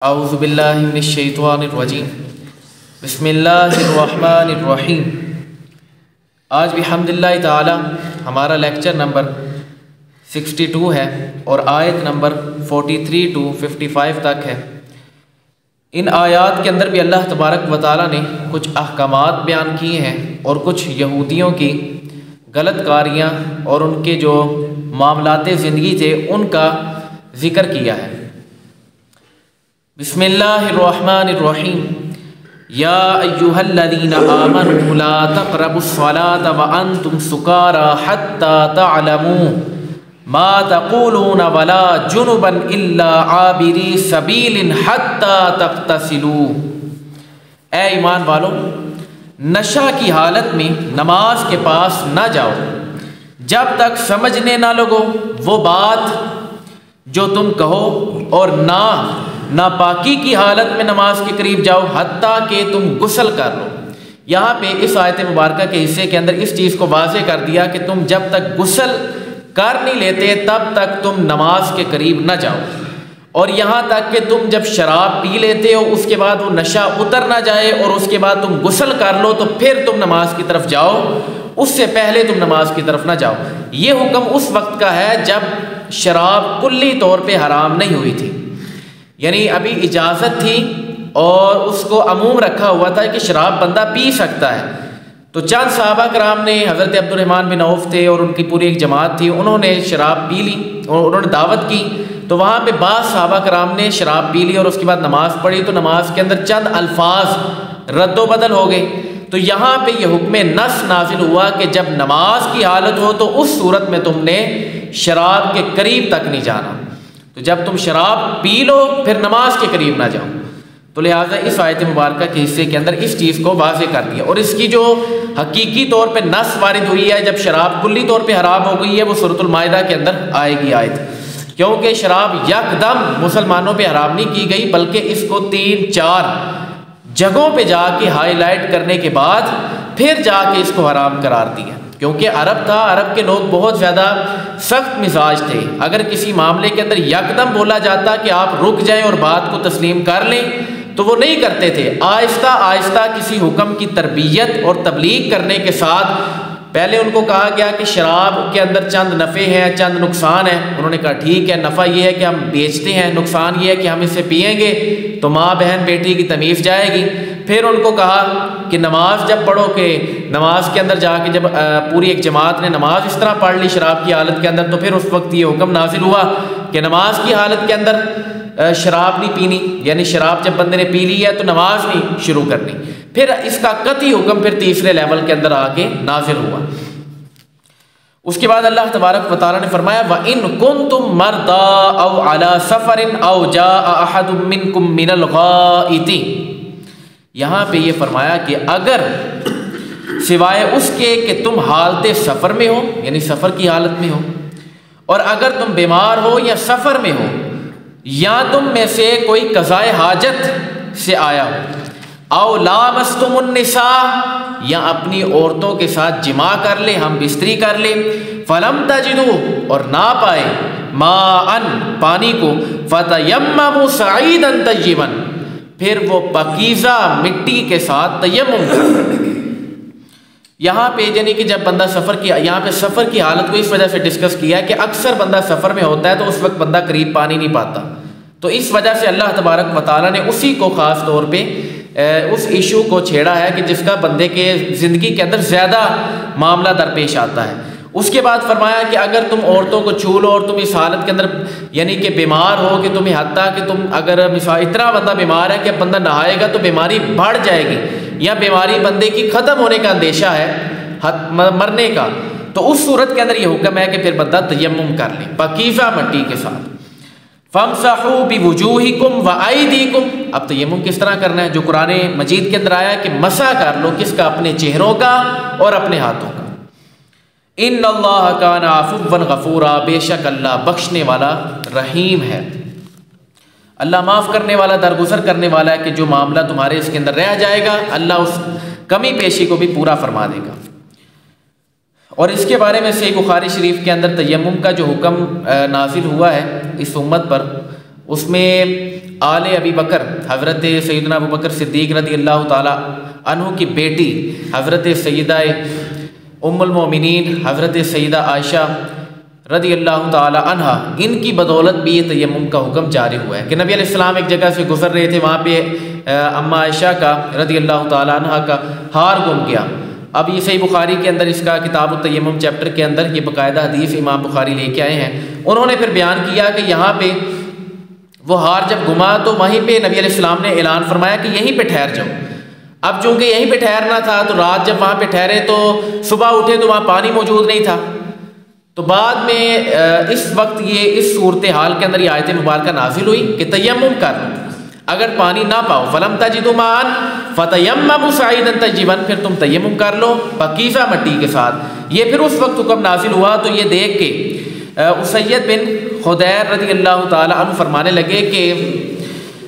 اعوذ باللہ من الشیطان الرجیم بسم اللہ الرحمن الرحیم۔ آج بحمداللہ تعالی ہمارا لیکچر نمبر 62 ہے اور آیت نمبر 43 to 55 تک ہے۔ ان آیات کے اندر بھی اللہ تبارک و تعالی نے کچھ احکامات بیان کیے ہیں اور کچھ یہودیوں کی غلط کاریاں اور ان کے جو معاملات زندگی تھے ان کا ذکر کیا ہے۔ بسم اللہ الرحمن الرحیم۔ یا ایہا الذین آمنوا لا تقربوا الصلاة وانتم سکارى حتى تعلموا ما تقولون ولا جنبا الا عابری سبیل حتى تغتسلوا۔ اے ایمان والو، نشہ کی حالت میں نماز کے پاس نہ جاؤ جب تک سمجھنے نہ لگو وہ بات جو تم کہو، اور نہ ناپاکی کی حالت میں نماز کے قریب جاؤ حتیٰ کہ تم غسل کر لو۔ یہاں پہ اس آیت مبارکہ کے حصے کے اندر اس چیز کو واضح کر دیا کہ تم جب تک غسل کر نہیں لیتے تب تک تم نماز کے قریب نہ جاؤ، اور یہاں تک کہ تم جب شراب پی لیتے ہو اس کے بعد وہ نشہ اتر نہ جائے اور اس کے بعد تم غسل کر لو تو پھر تم نماز کی طرف جاؤ، اس سے پہلے تم نماز کی طرف نہ جاؤ۔ یہ حکم اس وقت کا ہے جب شراب کلی طور پہ حرام نہیں ہوئی تھی، یعنی ابھی اجازت تھی اور اس کو عموم رکھا ہوا تھا کہ شراب بندہ پی سکتا ہے۔ تو چند صحابہ کرام نے، حضرت عبد الرحمن بن عوف تھے اور ان کی پوری ایک جماعت تھی، انہوں نے شراب پی لی اور انہوں نے دعوت کی، تو وہاں پہ بعض صحابہ کرام نے شراب پی لی اور اس کے بعد نماز پڑھی، تو نماز کے اندر چند الفاظ رد و بدل ہو گئے۔ تو یہاں پہ یہ حکم نص نازل ہوا کہ جب نماز کی حالت ہو تو اس صورت میں تم نے شراب کے قریب تک نہیں جانا، تو جب تم شراب پی لو پھر نماز کے قریب نہ جاؤ۔ تو لہٰذا اس آیت مبارکہ کے حصے کے اندر اس چیز کو واضح کر دیا، اور اس کی جو حقیقی طور پہ نص وارد ہوئی ہے جب شراب کلی طور پہ حرام ہو گئی ہے وہ سورۃ المائدہ کے اندر آئے گی آیت، کیونکہ شراب یکدم مسلمانوں پہ حرام نہیں کی گئی بلکہ اس کو 3-4 جگہوں پہ جا کے ہائی لائٹ کرنے کے بعد پھر جا کے اس کو حرام قرار دیا، کیونکہ عرب تھا، عرب کے لوگ بہت زیادہ سخت مزاج تھے۔ اگر کسی معاملے کے اندر یکدم بولا جاتا کہ آپ رک جائیں اور بات کو تسلیم کر لیں تو وہ نہیں کرتے تھے، آہستہ آہستہ کسی حکم کی تربیت اور تبلیغ کرنے کے ساتھ پہلے ان کو کہا گیا کہ شراب کے اندر چند نفع ہیں، چند نقصان ہیں، انہوں نے کہا ٹھیک ہے، نفع یہ ہے کہ ہم بیچتے ہیں، نقصان یہ ہے کہ ہم اسے پئیں گے تو ماں بہن بیٹی کی تمیز جائے گی۔ پھر ان کو کہا کہ نماز جب پڑھو، کہ نماز کے اندر جا کے جب پوری ایک جماعت نے نماز اس طرح پڑھ لی شراب کی حالت کے اندر تو پھر اس وقت یہ حکم نازل ہوا کہ نماز کی حالت کے اندر شراب نہیں پینی، یعنی شراب جب بندے نے پی لی ہے تو نماز نہیں شروع کرنی۔ پھر اس کا قطعی حکم پھر تیسرے لیول کے اندر آ کے نازل ہوا۔ اس کے بعد اللہ تبارک و تعالیٰ نے فرمایا وَإِن كُنتُم مَرْضَىٰ أَوْ عَلَىٰ سَفَرٍ أَوْ جَاءَ أَحَدٌ مِّنكُم مِّنَ الْغَائِطِ۔ یہاں پہ یہ فرمایا کہ اگر سوائے اس کے کہ تم حالت سفر میں ہو، یعنی سفر کی حالت میں ہو، اور اگر تم بیمار ہو یا سفر میں ہو، یا تم میں سے کوئی قضائے حاجت سے آیا ہو، او لامستم النساء، یا اپنی عورتوں کے ساتھ جماع کر لے، ہم بستری کر لے، فلم تجدوا، اور نہ پائے، ماءً پانی کو، فتیمموا صعیدا طیبا، پھر وہ پاکیزہ مٹی کے ساتھ تیمم کر۔ یہاں پہ یعنی کہ جب بندہ سفر کی، یہاں پہ سفر کی حالت کو اس وجہ سے ڈسکس کیا ہے کہ اکثر بندہ سفر میں ہوتا ہے تو اس وقت بندہ قریب پانی نہیں پاتا، تو اس وجہ سے اللہ تبارک و تعالیٰ نے اسی کو خاص طور پہ اس ایشو کو چھیڑا ہے کہ جس کا بندے کے زندگی کے اندر زیادہ معاملہ درپیش آتا ہے۔ اس کے بعد فرمایا کہ اگر تم عورتوں کو چھو لو اور تم اس حالت کے اندر یعنی کہ بیمار ہو کہ تمہیں حتیٰ کہ تم اگر مثال اتنا بندہ بیمار ہے کہ بندہ نہائے گا تو بیماری بڑھ جائے گی، یا بیماری بندے کی ختم ہونے کا اندیشہ ہے، مرنے کا، تو اس صورت کے اندر یہ حکم ہے کہ پھر بندہ تیمم کر لے پاکیزہ مٹی کے ساتھ۔ فَامْسَحُوا بِوُجُوهِكُمْ وَأَيْدِيكُمْ، اب تیمم کس طرح کرنا ہے جو قرآن مجید کے اندر آیا کہ مسح کر لو، کس کا؟ اپنے چہروں کا اور اپنے ہاتھوں کا۔ ان اللہ کان عفوا غفورا، بے شک اللہ بخشنے والا رحیم ہے، اللہ معاف کرنے والا درگزر کرنے والا ہے کہ جو معاملہ تمہارے اس کے اندر رہ جائے گا اللہ اس کمی پیشی کو بھی پورا فرما دے گا۔ اور اس کے بارے میں صحیح بخاری شریف کے اندر تیمم کا جو حکم نازل ہوا ہے اس امت پر، اس میں آل ابی بکر حضرت سیدنا ابو بکر صدیق رضی اللہ تعالی عنہ کی بیٹی حضرت سیدہ ام المومنین حضرت سیدہ عائشہ رضی اللہ تعالی عنہ، ان کی بدولت بھی یہ تیمم کا حکم جاری ہوا ہے کہ نبی علیہ السلام ایک جگہ سے گزر رہے تھے، وہاں پہ اماں عائشہ کا رضی اللہ تعالی عنہ کا ہار گم گیا۔ اب یہ صحیح بخاری کے اندر اس کا کتاب التیمم چیپٹر کے اندر یہ باقاعدہ حدیث امام بخاری لے کے آئے ہیں۔ انہوں نے پھر بیان کیا کہ یہاں پہ وہ ہار جب گما تو وہیں پہ نبی علیہ السلام نے اعلان فرمایا کہ یہیں پہ ٹھہر جاؤ۔ اب چونکہ یہیں پہ ٹھہرنا تھا تو رات جب وہاں پہ ٹھہرے تو صبح اٹھے تو وہاں پانی موجود نہیں تھا، تو بعد میں اس وقت یہ اس صورتحال کے اندر یہ آیت مبارکہ نازل ہوئی کہ تیمم کر لو، اگر پانی نہ پاؤ فلم تجدوا ماء فتیمموا صعیدا طیبا، پھر تم تیمم کر لو پاکیزہ مٹی کے ساتھ۔ یہ پھر اس وقت حکم نازل ہوا تو یہ دیکھ کے اسید بن خدیر رضی اللہ تعالی عنہ فرمانے لگے کہ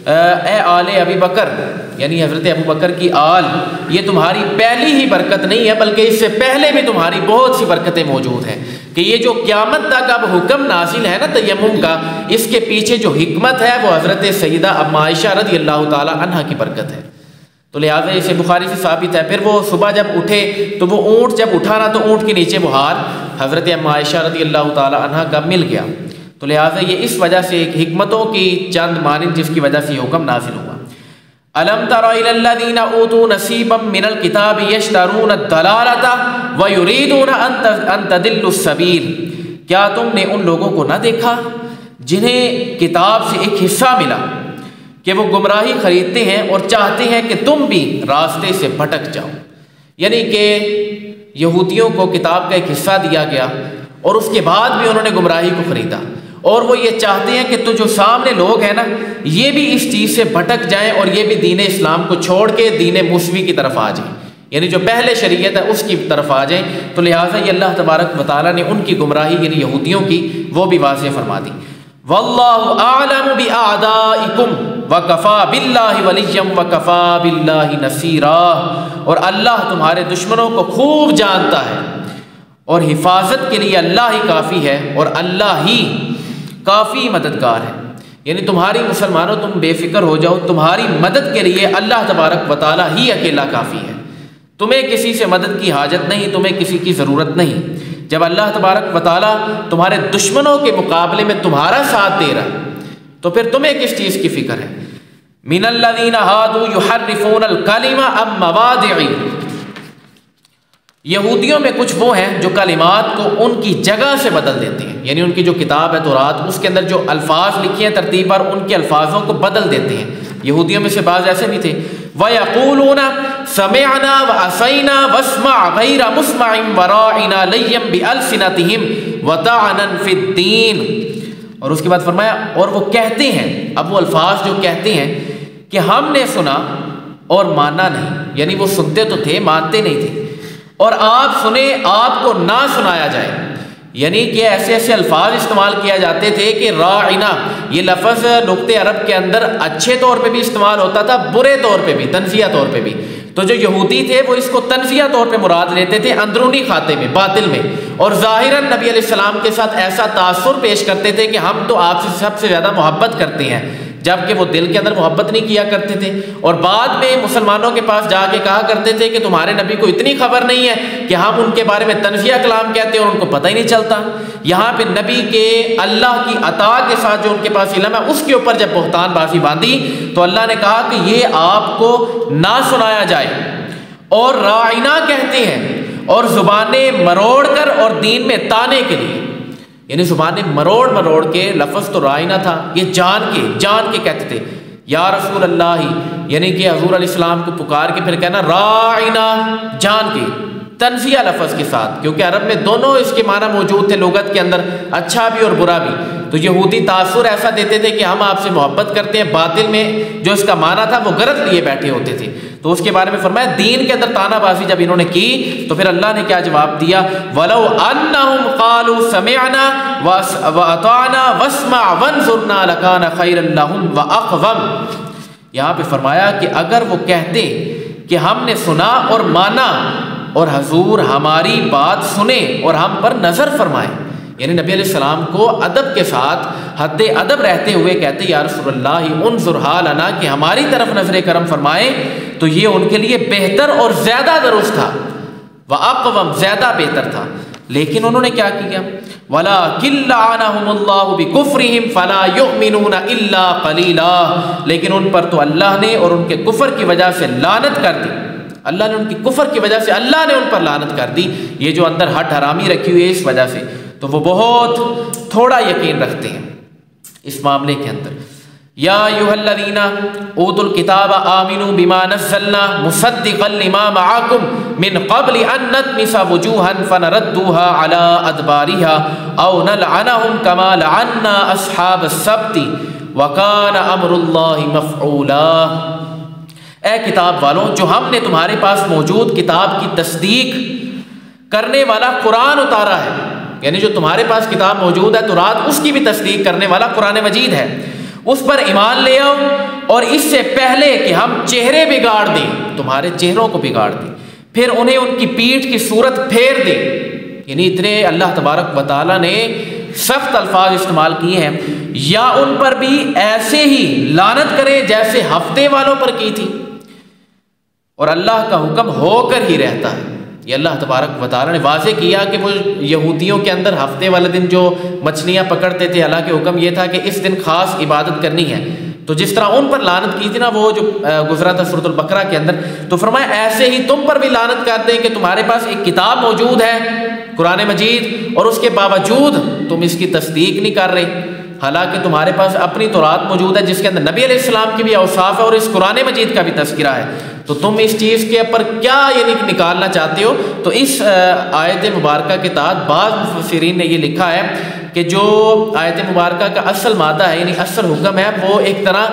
اے آل ابی بکر، یعنی حضرت ابو بکر کی آل، یہ تمہاری پہلی ہی برکت نہیں ہے بلکہ اس سے پہلے بھی تمہاری بہت سی برکتیں موجود ہیں، کہ یہ جو قیامت تک اب حکم نازل ہے نا تیمم کا، اس کے پیچھے جو حکمت ہے وہ حضرت سیدہ اماں عائشہ رضی اللہ تعالی عنہ کی برکت ہے۔ تو لہٰذا اسے بخاری سے ثابت ہے۔ پھر وہ صبح جب اٹھے تو وہ اونٹ جب اٹھا نا تو اونٹ کے نیچے وہ ہار حضرت اماں عائشہ رضی اللہ تعالی عنہ کا مل گیا، تو لہٰذا یہ اس وجہ سے ایک حکمتوں کی چند مانند جس کی وجہ سے یہ حکم نازل ہوا۔ الم تر الی الذین اوتوا نصیبا من الکتاب یشترون الضلالۃ ویریدون ان تضلوا السبیل، کیا تم نے ان لوگوں کو نہ دیکھا جنہیں کتاب سے ایک حصہ ملا کہ وہ گمراہی خریدتے ہیں اور چاہتے ہیں کہ تم بھی راستے سے بھٹک جاؤ؟ یعنی کہ یہودیوں کو کتاب کا ایک حصہ دیا گیا اور اس کے بعد بھی انہوں نے گمراہی کو خریدا، اور وہ یہ چاہتے ہیں کہ تو جو سامنے لوگ ہیں نا یہ بھی اس چیز سے بھٹک جائیں اور یہ بھی دین اسلام کو چھوڑ کے دین موسوی کی طرف آ جائیں، یعنی جو پہلے شریعت ہے اس کی طرف آ جائیں۔ تو لہٰذا یہ اللہ تبارک و تعالیٰ نے ان کی گمراہی یعنی یہودیوں کی وہ بھی واضح فرما دی۔ واللہ اعلم باعدائکم وکفی باللہ ولیا وکفی باللہ نصیرا، اور اللہ تمہارے دشمنوں کو خوب جانتا ہے اور حفاظت کے لیے اللہ ہی کافی ہے اور اللہ ہی کافی مددگار ہے۔ یعنی تمہاری مسلمانوں تم بے فکر ہو جاؤ، تمہاری مدد کے لیے اللہ تبارک و تعالیٰ ہی اکیلا کافی ہے، تمہیں کسی سے مدد کی حاجت نہیں، تمہیں کسی کی ضرورت نہیں۔ جب اللہ تبارک و تعالیٰ تمہارے دشمنوں کے مقابلے میں تمہارا ساتھ دے رہا ہے تو پھر تمہیں کس چیز کی فکر ہے؟ من الذین ہادوا یحرفون الکلم عن مواضعہ، یہودیوں میں کچھ وہ ہیں جو کلمات کو ان کی جگہ سے بدل دیتے ہیں، یعنی ان کی جو کتاب ہے تورات اس کے اندر جو الفاظ لکھے ہیں ترتیب پر ان کے الفاظوں کو بدل دیتے ہیں۔ یہودیوں میں سے بعض ایسے بھی تھے وَيَقُولُونَ سَمِعْنَا وَعَصَيْنَا وَاسْمَعْ غَيْرَ مُسْمَعٍ وَرَاعِنَا لَيًّا بِأَلْسِنَتِهِمْ وَطَعْنًا فِي الدِّينِ، اور اس کے بعد فرمایا اور وہ کہتے ہیں، اب وہ الفاظ جو کہتے ہیں کہ ہم نے سنا اور مانا نہیں، یعنی وہ سنتے تو تھے مانتے نہیں تھے، اور آپ سنیں آپ کو نہ سنایا جائے، یعنی کہ ایسے ایسے الفاظ استعمال کیا جاتے تھے کہ راعنا، یہ لفظ نقطۂ عرب کے اندر اچھے طور پہ بھی استعمال ہوتا تھا، برے طور پہ بھی، تنزیہ طور پہ بھی۔ تو جو یہودی تھے وہ اس کو تنزیہ طور پہ مراد لیتے تھے اندرونی خاتے میں، باطل میں، اور ظاہراً نبی علیہ السلام کے ساتھ ایسا تاثر پیش کرتے تھے کہ ہم تو آپ سے سب سے زیادہ محبت کرتے ہیں، جبکہ وہ دل کے اندر محبت نہیں کیا کرتے تھے، اور بعد میں مسلمانوں کے پاس جا کے کہا کرتے تھے کہ تمہارے نبی کو اتنی خبر نہیں ہے کہ ہم ان کے بارے میں تنزیہ کلام کہتے ہیں اور ان کو پتہ ہی نہیں چلتا۔ یہاں پہ نبی کے اللہ کی عطا کے ساتھ جو ان کے پاس علم ہے اس کے اوپر جب بہتان بازی باندھی تو اللہ نے کہا کہ یہ آپ کو نہ سنایا جائے، اور راعنا کہتے ہیں اور زبانیں مروڑ کر اور دین میں تانے کے لیے، یعنی زبانیں مروڑ کے، لفظ تو رائنا تھا، یہ جان کے کہتے تھے یا رسول اللہ، یعنی کہ حضور علیہ السلام کو پکار کے پھر کہنا رائنا، جان کے، تنزیہ لفظ کے ساتھ، کیونکہ عرب میں دونوں اس کے معنی موجود تھے لغت کے اندر، اچھا بھی اور برا بھی۔ تو یہودی تاثر ایسا دیتے تھے کہ ہم آپ سے محبت کرتے ہیں، باطل میں جو اس کا معنی تھا وہ غلط لیے بیٹھے ہوتے تھے۔ تو اس کے بارے میں فرمایا دین کے اندر تانا بازی جب انہوں نے کی تو پھر اللہ نے کیا جواب دیا، وَلَوْ أَنَّهُمْ قَالُوا سَمِعْنَا وَأَطَعْنَا وَاسْمَعْ وَانظُرْنَا لَكَانَ خَيْرًا لَهُمْ وَأَقْوَمَ، یہاں پہ فرمایا کہ اگر وہ کہتے کہ ہم نے سنا اور مانا اور حضور ہماری بات سنیں اور ہم پر نظر فرمائیں، یعنی نبی علیہ السلام کو ادب کے ساتھ حد ادب رہتے ہوئے کہتے یا رسول اللہ انظر حالنا کہ ہماری طرف نظر کرم فرمائے، تو یہ ان کے لیے بہتر اور زیادہ درست تھا، وَأَقْوَمْ زیادہ بہتر تھا۔ لیکن انہوں نے کیا کیا؟ وَلَٰكِن لَّعَنَهُمُ اللَّهُ بِكُفْرِهِمْ فَلَا يُؤْمِنُونَ إِلَّا قَلِيلًا، لیکن ان پر تو اللہ نے اور ان کے کفر کی وجہ سے لعنت کر دی، اللہ نے ان کی کفر کی وجہ سے اللہ نے ان پر لعنت کر دی، یہ جو اندر ہٹ حرامی رکھی ہوئی ہے اس وجہ سے، تو وہ بہت تھوڑا یقین رکھتے ہیں اس معاملے کے اندر۔ یا ایھا الذین اوتوا الکتاب آمنوا بما نزلنا مصدقا لما معکم من قبل ان نطمس وجوہا فنردوها على ادبارها او نلعنهم كما لعنا اصحاب السبت وكان امر اللہ مفعولا۔ اے کتاب والوں، جو ہم نے تمہارے پاس موجود کتاب کی تصدیق کرنے والا قرآن اتارا ہے، یعنی جو تمہارے پاس کتاب موجود ہے تو رات اس کی بھی تصدیق کرنے والا قرآن مجید ہے، اس پر ایمان لے آؤ، اور اس سے پہلے کہ ہم چہرے بگاڑ دیں، تمہارے چہروں کو بگاڑ دیں، پھر انہیں ان کی پیٹھ کی صورت پھیر دیں، یعنی اتنے اللہ تبارک و تعالیٰ نے سخت الفاظ استعمال کیے ہیں، یا ان پر بھی ایسے ہی لعنت کریں جیسے ہفتے والوں پر کی تھی، اور اللہ کا حکم ہو کر ہی رہتا ہے۔ یہ اللہ تبارک و تعالیٰ نے واضح کیا کہ وہ یہودیوں کے اندر ہفتے والے دن جو مچھلیاں پکڑتے تھے، حالانکہ حکم یہ تھا کہ اس دن خاص عبادت کرنی ہے، تو جس طرح ان پر لعنت کی تھی نا وہ جو گزرا تھا سورۃ البقرہ کے اندر، تو فرمایا ایسے ہی تم پر بھی لعنت کر دیں کہ تمہارے پاس ایک کتاب موجود ہے قرآن مجید، اور اس کے باوجود تم اس کی تصدیق نہیں کر رہے، حالانکہ تمہارے پاس اپنی تورات موجود ہے جس کے اندر نبی علیہ السلام کی بھی اوصاف ہے اور اس قرآن مجید کا بھی تذکرہ ہے، تو تم اس چیز کے اوپر کیا یعنی نکالنا چاہتے ہو؟ تو اس آیت مبارکہ کے تحت بعض مفسرین نے یہ لکھا ہے کہ جو آیت مبارکہ کا اصل مادہ ہے، یعنی اصل حکم ہے، وہ ایک طرح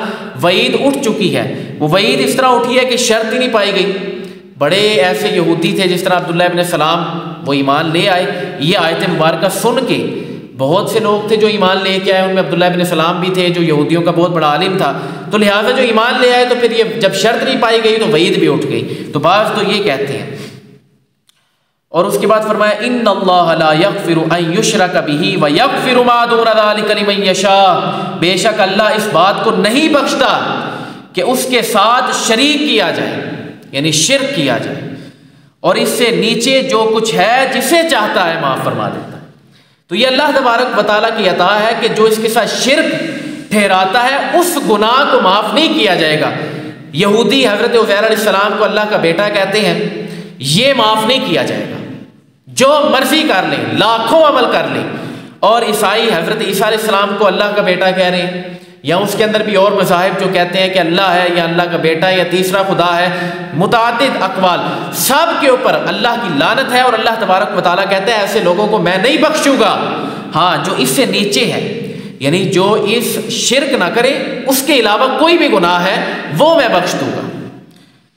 وعید اٹھ چکی ہے، وہ وعید اس طرح اٹھی ہے کہ شرط ہی نہیں پائی گئی۔ بڑے ایسے یہودی تھے جس طرح عبداللہ ابن سلام، وہ ایمان لے آئے، یہ آیت مبارکہ سن کے بہت سے لوگ تھے جو ایمان لے کے آئے، ان میں عبداللہ ابن سلام بھی تھے جو یہودیوں کا بہت بڑا عالم تھا، تو لہٰذا جو ایمان لے آئے تو پھر یہ جب شرط نہیں پائی گئی تو وعید بھی اٹھ گئی، تو بعض تو یہ کہتے ہیں۔ اور اس کے بعد فرمایا ان اللہ لا یغفر ان یشرک بہ ویغفر ما دون ذلک لمن یشاء، بے شک اللہ اس بات کو نہیں بخشتا کہ اس کے ساتھ شریک کیا جائے، یعنی شرک کیا جائے، اور اس سے نیچے جو کچھ ہے جسے چاہتا ہے معاف فرما دیتا ہے۔ تو یہ اللہ تبارک و تعالیٰ کی عطا ہے کہ جو اس کے ساتھ شرک ٹھہراتا ہے اس گناہ کو معاف نہیں کیا جائے گا۔ یہودی حضرت عزیر علیہ السلام کو اللہ کا بیٹا کہتے ہیں، یہ معاف نہیں کیا جائے گا، جو مرضی کر لیں، لاکھوں عمل کر لیں، اور عیسائی حضرت عیسیٰ علیہ السلام کو اللہ کا بیٹا کہہ رہے ہیں، یا اس کے اندر بھی اور مذاہب جو کہتے ہیں کہ اللہ ہے یا اللہ کا بیٹا ہے یا تیسرا خدا ہے، متعدد اقوال، سب کے اوپر اللہ کی لعنت ہے، اور اللہ تبارک و تعالیٰ کہتا ہے ایسے لوگوں کو میں نہیں بخشوں گا، ہاں جو اس سے نیچے ہے، یعنی جو اس شرک نہ کرے، اس کے علاوہ کوئی بھی گناہ ہے وہ میں بخش دوں گا۔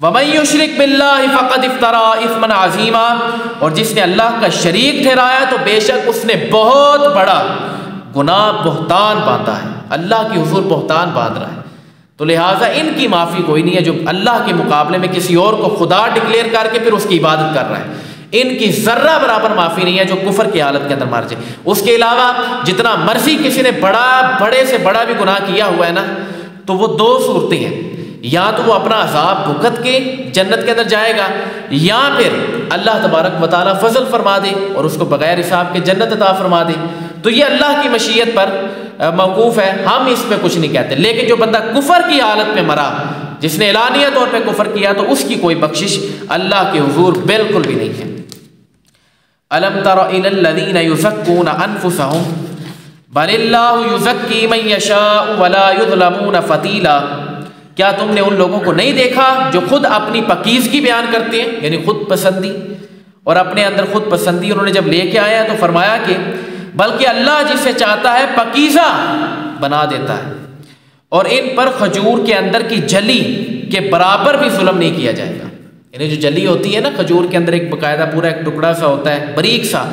وَمَن يُشْرِكْ بِاللَّهِ فَقَدِ افْتَرَىٰ إِثْمًا عَظِيمًا، اور جس نے اللہ کا شریک ٹھہرایا تو بے شک اس نے بہت بڑا گناہ بہتان باندھا ہے، اللہ کے حضور بہتان باندھ رہا ہے، تو لہٰذا ان کی معافی کوئی نہیں ہے جو اللہ کے مقابلے میں کسی اور کو خدا ڈکلیئر کر کے پھر اس کی عبادت کر رہا ہے، ان کی ذرہ برابر معافی نہیں ہے جو کفر کی حالت کے اندر مر جائے۔ اس کے علاوہ جتنا مرضی کسی نے بڑے سے بڑا بھی گناہ کیا ہوا ہے نا، تو وہ دو صورتیں ہیں، یا تو وہ اپنا عذاب بھگت کے جنت کے اندر جائے گا، یا پھر اللہ تبارک و تعالیٰ فضل فرما دے اور اس کو بغیر حساب کے جنت عطا فرما دے، تو یہ اللہ کی مشیت پر موقوف ہے، ہم اس پہ کچھ نہیں کہتے۔ لیکن جو بندہ کفر کی حالت میں مرا، جس نے اعلانیہ طور پہ کفر کیا، تو اس کی کوئی بخشش اللہ کے حضور بالکل بھی نہیں ہے۔ الم تر الی الذین یزکون انفسهم بل اللہ یزکی من یشاء ولا یظلمون فتیلا، کیا تم نے ان لوگوں کو نہیں دیکھا جو خود اپنی پاکیزگی بیان کرتے ہیں، یعنی خود پسندی، اور اپنے اندر خود پسندی انہوں نے جب لے کے آیا تو فرمایا کہ بلکہ اللہ جسے چاہتا ہے پاکیزہ بنا دیتا ہے، اور ان پر کھجور کے اندر کی جلی کے برابر بھی ظلم نہیں کیا جائے گا، یعنی جو جلی ہوتی ہے نا کھجور کے اندر ایک باقاعدہ پورا ایک ٹکڑا سا ہوتا ہے باریک سا،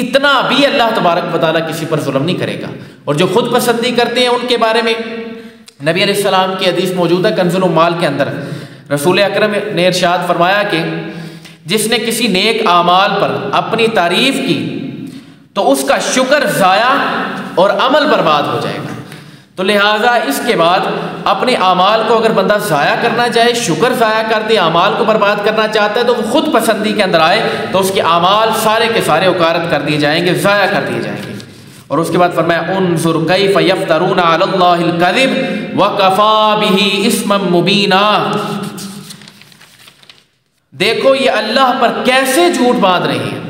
اتنا بھی اللہ تبارک و تعالیٰ کسی پر ظلم نہیں کرے گا۔ اور جو خود پسندی کرتے ہیں ان کے بارے میں نبی علیہ السلام کی حدیث موجود ہے کنز الاموال کے اندر، رسول اکرم نے ارشاد فرمایا کہ جس نے کسی نیک اعمال پر اپنی تعریف کی تو اس کا شکر ضائع اور عمل برباد ہو جائے گا۔ تو لہٰذا اس کے بعد اپنے اعمال کو اگر بندہ ضائع کرنا چاہے، شکر ضائع کر دے، اعمال کو برباد کرنا چاہتا ہے، تو وہ خود پسندی کے اندر آئے تو اس کے اعمال سارے کے سارے اوکارت کر دیے جائیں گے، ضائع کر دیے جائیں گے۔ اور اس کے بعد فرمایا انظر کیف یفترون علی اللہ الکذب وکفی بہ اثما مبینا، دیکھو یہ اللہ پر کیسے جھوٹ باندھ رہے ہیں،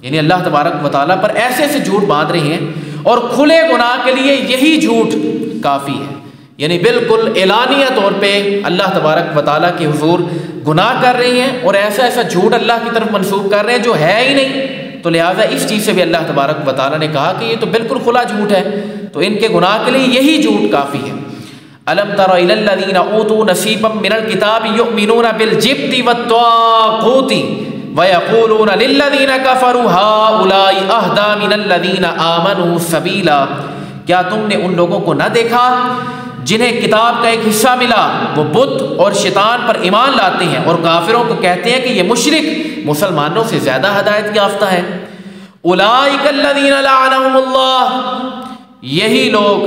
یعنی اللہ تبارک و تعالیٰ پر ایسے ایسے جھوٹ باندھ رہے ہیں، اور کھلے گناہ کے لیے یہی جھوٹ کافی ہے، یعنی بالکل اعلانیہ طور پہ اللہ تبارک و تعالیٰ کے حضور گناہ کر رہے ہیں اور ایسا ایسا جھوٹ اللہ کی طرف منسوب کر رہے ہیں جو ہے ہی نہیں۔ تو لہٰذا اس چیز سے بھی اللہ تبارک و تعالیٰ نے کہا کہ یہ تو بالکل کھلا جھوٹ ہے، تو ان کے گناہ کے لیے یہی جھوٹ کافی ہے۔ الم تر الی الذین اوتوا نصیبا من الکتاب یؤمنون بالجبت والطاغوت وَيَقُولُونَ لِلَّذِينَ كَفَرُوا هَؤُلَاءِ أَهْدَىٰ مِنَ الَّذِينَ آمَنُوا سَبِيلًا، کیا تم نے ان لوگوں کو نہ دیکھا جنہیں کتاب کا ایک حصہ ملا، وہ بت اور شیطان پر ایمان لاتے ہیں اور کافروں کو کہتے ہیں کہ یہ مشرک مسلمانوں سے زیادہ ہدایت یافتہ ہے۔ أُولَٰئِكَ الَّذِينَ لَعَنَهُمُ اللَّهُ، یہی لوگ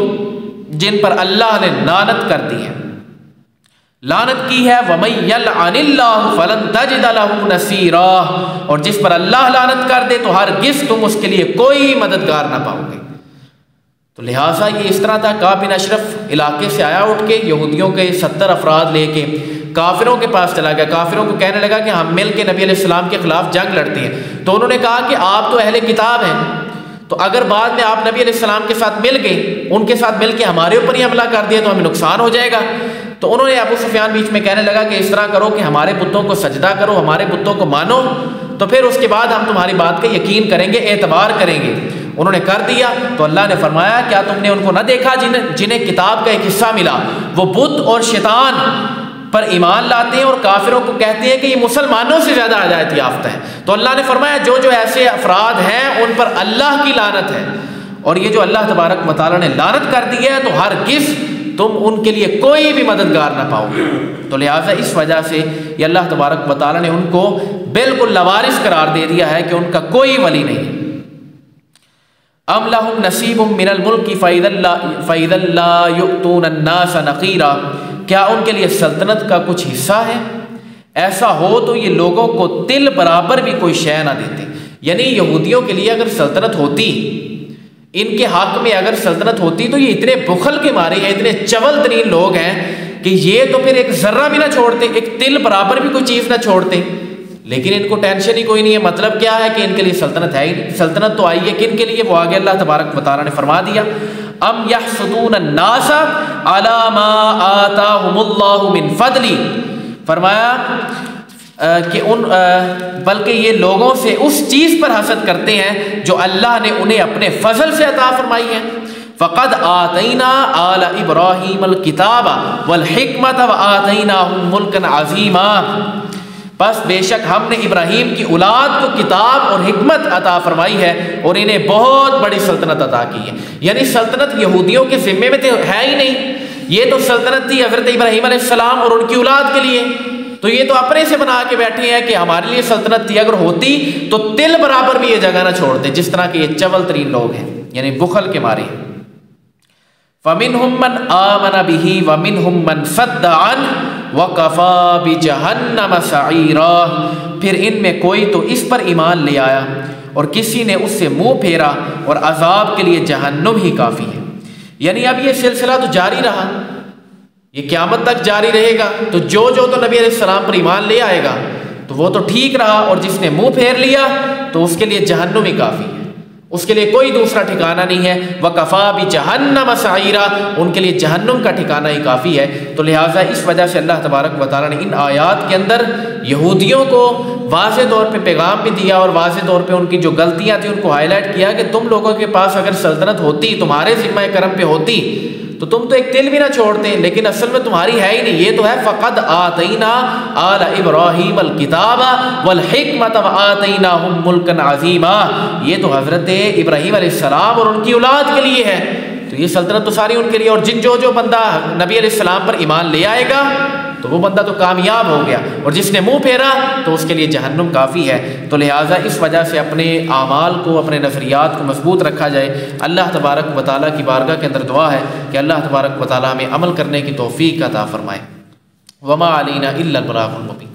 جن پر اللہ نے لعنت کر دی ہے، لعنت کی ہے، وَمَن يَلْعَنِ اللَّهُ فَلَن تَجِدَ لَهُ نَصِيرًا، اور جس پر اللہ لعنت کر دے تو ہرگز تم اس کے لیے کوئی مددگار نہ پاؤ گے۔ تو لہٰذا یہ اس طرح تھا، کعب بن اشرف علاقے سے آیا اٹھ کے، یہودیوں کے 70 افراد لے کے کافروں کے پاس چلا گیا، کافروں کو کہنے لگا کہ ہم مل کے نبی علیہ السلام کے خلاف جنگ لڑتے ہیں۔ تو انہوں نے کہا کہ آپ تو اہل کتاب ہیں، تو اگر بعد میں آپ نبی علیہ السلام کے ساتھ مل گئے، ان کے ساتھ مل کے ہمارے اوپر ہی حملہ کر دیا تو ہمیں نقصان ہو جائے گا۔ تو انہوں نے ابو سفیان بیچ میں کہنے لگا کہ اس طرح کرو کہ ہمارے بتوں کو سجدہ کرو، ہمارے بتوں کو مانو، تو پھر اس کے بعد ہم تمہاری بات کا یقین کریں گے، اعتبار کریں گے۔ انہوں نے کر دیا تو اللہ نے فرمایا کیا تم نے ان کو نہ دیکھا جنہیں کتاب کا ایک حصہ ملا، وہ بت اور شیطان پر ایمان لاتے ہیں اور کافروں کو کہتے ہیں کہ یہ مسلمانوں سے زیادہ ہدایت یافتہ ہے۔ تو اللہ نے فرمایا جو جو ایسے افراد ہیں ان پر اللہ کی لعنت ہے، اور یہ جو اللہ تبارک و تعالیٰ نے لعنت کر دی ہے تو ہرگز تم ان کے لیے کوئی بھی مددگار نہ پاؤ گے۔ تو لہٰذا اس وجہ سے یہ اللہ تبارک و تعالیٰ نے ان کو بالکل لوارث قرار دے دیا ہے کہ ان کا کوئی ولی نہیں۔ ام لہم نصیب من الملک فإذا لا یؤتون الناس نقیرا، کیا ان کے لیے سلطنت کا کچھ حصہ ہے؟ ایسا ہو تو یہ لوگوں کو تل برابر بھی کوئی شے نہ دیتے، یعنی یہودیوں کے لیے اگر سلطنت ہوتی، ان کے حق میں اگر سلطنت ہوتی تو یہ اتنے بخل کے مارے ہیں، اتنے چول ترین لوگ ہیں کہ یہ تو پھر ایک ذرہ بھی نہ چھوڑتے، ایک تل برابر بھی کوئی چیز نہ چھوڑتے، لیکن ان کو ٹینشن ہی کوئی نہیں ہے۔ مطلب کیا ہے کہ ان کے لیے سلطنت ہے ہی نہیں، سلطنت تو آئی ہے کن کے لیے؟ وہ آگے اللہ تبارک و تعالیٰ نے فرما دیا ام یحسدون الناس علی ما آتاہم اللہ من فضل، فرمایا کہ بلکہ یہ لوگوں سے اس چیز پر حسد کرتے ہیں جو اللہ نے انہیں اپنے فضل سے عطا فرمائی ہے۔ فقد آتینا آل ابراہیم الکتاب والحکمت وآتیناہم ملکا عظیما، بس بے شک ہم نے ابراہیم کی اولاد کو کتاب اور حکمت عطا فرمائی ہے اور انہیں بہت بڑی سلطنت عطا کی ہے۔ یعنی سلطنت یہودیوں کے ذمے میں تو ہے ہی نہیں، یہ تو سلطنت تھی حضرت ابراہیم علیہ السلام اور ان کی اولاد کے لیے، تو یہ تو اپنے سے بنا کے بیٹھے ہیں کہ ہمارے لیے سلطنت تھی، اگر ہوتی تو تل برابر بھی یہ جگہ نہ چھوڑتے، جس طرح کے یہ چول ترین لوگ ہیں، یعنی بخل کے مارے۔ فَمِنْهُمْ مَنْ آمَنَ بِهِ وَمِنْهُمْ مَنْ صَدَّ عَنْهُ وَكَفَى بِجَهَنَّمَ سَعِيرًا، پھر ان میں کوئی تو اس پر ایمان لے آیا اور کسی نے اس سے منہ پھیرا، اور عذاب کے لیے جہنم ہی کافی ہے۔ یعنی اب یہ سلسلہ تو جاری رہا، یہ قیامت تک جاری رہے گا، تو جو تو نبی علیہ السلام پر ایمان لے آئے گا تو وہ تو ٹھیک رہا، اور جس نے منہ پھیر لیا تو اس کے لیے جہنم ہی کافی ہے، اس کے لیے کوئی دوسرا ٹھکانہ نہیں ہے۔ وَكَفَى بِجَهَنَّمَ سَعِيرًا، ان کے لیے جہنم کا ٹھکانہ ہی کافی ہے۔ تو لہٰذا اس وجہ سے اللہ تبارک و تعالیٰ نے ان آیات کے اندر یہودیوں کو واضح طور پہ پیغام بھی دیا، اور واضح طور پہ ان کی جو غلطیاں تھیں ان کو ہائی لائٹ کیا کہ تم لوگوں کے پاس اگر سلطنت ہوتی، تمہارے ذمہ کرم پہ ہوتی، تو تم تو ایک تل بھی نہ چھوڑتے، لیکن اصل میں تمہاری ہے ہی نہیں۔ یہ تو ہے فقد آتینا آل ابراہیم الکتاب والحکمت وآتیناہم ملکا عظیما، یہ تو حضرت ابراہیم علیہ السلام اور ان کی اولاد کے لیے ہے، تو یہ سلطنت تو ساری ان کے لیے۔ اور جو بندہ نبی علیہ السلام پر ایمان لے آئے گا تو وہ بندہ تو کامیاب ہو گیا، اور جس نے منہ پھیرا تو اس کے لیے جہنم کافی ہے۔ تو لہٰذا اس وجہ سے اپنے اعمال کو، اپنے نظریات کو مضبوط رکھا جائے۔ اللہ تبارک و تعالیٰ کی بارگاہ کے اندر دعا ہے کہ اللہ تبارک و تعالیٰ ہمیں عمل کرنے کی توفیق عطا فرمائے۔ وما علینا الا البلاغ المبین۔